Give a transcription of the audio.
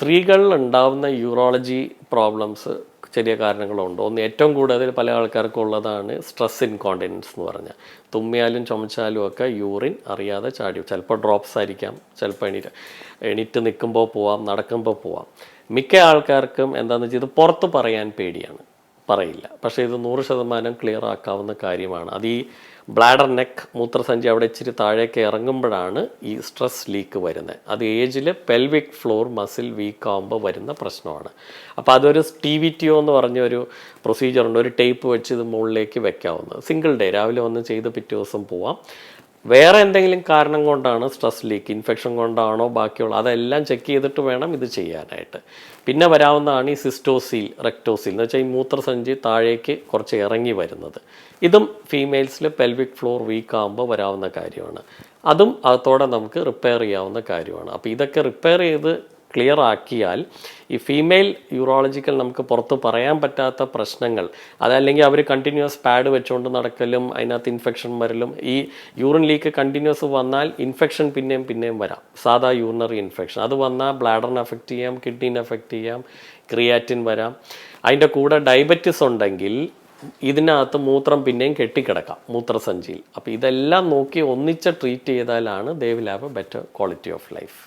സ്ത്രീകളിൽ ഉണ്ടാവുന്ന urology problems ചെറിയ കാരണങ്ങളുണ്ട്. ഒന്ന് ഏറ്റവും കൂടുതൽ പല ആൾക്കാർക്കും ഉള്ളതാണ് സ്ട്രെസ് ഇൻകോണ്ടിനൻസ് എന്ന് പറഞ്ഞാൽ. തുമ്മിയാലും ചുമച്ചാലും ഒക്കെ യൂറിൻ അറിയാതെ ചാടി, ചിലപ്പോൾ ഡ്രോപ്സ് ആയിരിക്കാം, ചിലപ്പോൾ എണീറ്റ് നിൽക്കുമ്പോൾ പോവാം, നടക്കുമ്പോൾ പോവാം. മിക്ക ആൾക്കാർക്കും എന്താണെന്ന് വെച്ചാൽ ഇത് പുറത്ത് പറയാൻ പേടിയാണ്, പറയില്ല. പക്ഷേ ഇത് 100% ക്ലിയർ ആക്കാവുന്ന കാര്യമാണ്. അത് ഈ ബ്ലാഡർ നെക്ക് മൂത്രസഞ്ചി അവിടെ ഇച്ചിരി താഴേക്ക് ഇറങ്ങുമ്പോഴാണ് ഈ സ്ട്രെസ് ലീക്ക് വരുന്നത്. അത് ഏജിൽ പെൽവിക് ഫ്ലോർ മസിൽ വീക്ക് ആകുമ്പോൾ വരുന്ന പ്രശ്നമാണ്. അപ്പോൾ അതൊരു TVTO എന്ന് പറഞ്ഞൊരു പ്രൊസീജിയറുണ്ട്. ഒരു ടേപ്പ് വെച്ച് ഇത് മുകളിലേക്ക് വെക്കാവുന്നത്. സിംഗിൾ ഡേ രാവിലെ വന്ന് ചെയ്ത് പിറ്റേ ദിവസം പോവാം. വേറെ എന്തെങ്കിലും കാരണം കൊണ്ടാണ് സ്ട്രെസ് ലീക്ക്, ഇൻഫെക്ഷൻ കൊണ്ടാണോ ബാക്കിയുള്ള, അതെല്ലാം ചെക്ക് ചെയ്തിട്ട് വേണം ഇത് ചെയ്യാനായിട്ട്. പിന്നെ വരാവുന്നതാണ് ഈ സിസ്റ്റോസീൽ, റെക്ടോസീൽ എന്ന് വെച്ചാൽ ഈ മൂത്രസഞ്ചി താഴേക്ക് കുറച്ച് ഇറങ്ങി വരുന്നത്. ഇതും ഫീമെയിൽസിൽ പെൽവിക് ഫ്ലോർ വീക്ക് ആകുമ്പോൾ വരാവുന്ന കാര്യമാണ്. അതും അകത്തോടെ നമുക്ക് റിപ്പയർ ചെയ്യാവുന്ന കാര്യമാണ്. അപ്പോൾ ഇതൊക്കെ റിപ്പയർ ചെയ്ത് ക്ലിയർ ആക്കിയാൽ ഈ ഫീമെയിൽ യൂറോളജിക്കൽ നമുക്ക് പുറത്ത് പറയാൻ പറ്റാത്ത പ്രശ്നങ്ങൾ, അതല്ലെങ്കിൽ അവർ കണ്ടിന്യൂസ് പാഡ് വെച്ചുകൊണ്ട് നടക്കലും അതിനകത്ത് ഇൻഫെക്ഷൻ വരലും, ഈ യൂറിൻ ലീക്ക് കണ്ടിന്യൂസ് വന്നാൽ ഇൻഫെക്ഷൻ പിന്നെയും വരാം, സാധാ യൂറിനറി ഇൻഫെക്ഷൻ. അത് വന്നാൽ ബ്ലാഡറിനെ അഫക്റ്റ് ചെയ്യാം, കിഡ്നീനെ അഫക്റ്റ് ചെയ്യാം, ക്രിയാറ്റിൻ വരാം. അതിൻ്റെ കൂടെ ഡയബറ്റിസ് ഉണ്ടെങ്കിൽ ഇതിനകത്ത് മൂത്രം പിന്നെയും കെട്ടിക്കിടക്കാം മൂത്രസഞ്ചിയിൽ. അപ്പോൾ ഇതെല്ലാം നോക്കി ഒന്നിച്ച് ട്രീറ്റ് ചെയ്താലാണ് they will have A better quality of life.